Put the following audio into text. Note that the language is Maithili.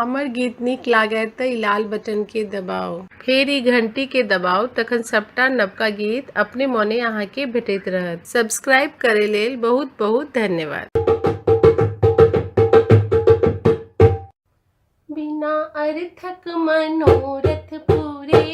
हमर गीत नीक लागय त ई लाल बटन के दबाउ, फेर ई घंटी के दबाउ, तखन सबटा नवका गीत अपने मोने अहाँके भेटैत रहत। सब्सक्राइब करे लेल बहुत बहुत धन्यवाद। बिना अर्थक मनोरथ पूरे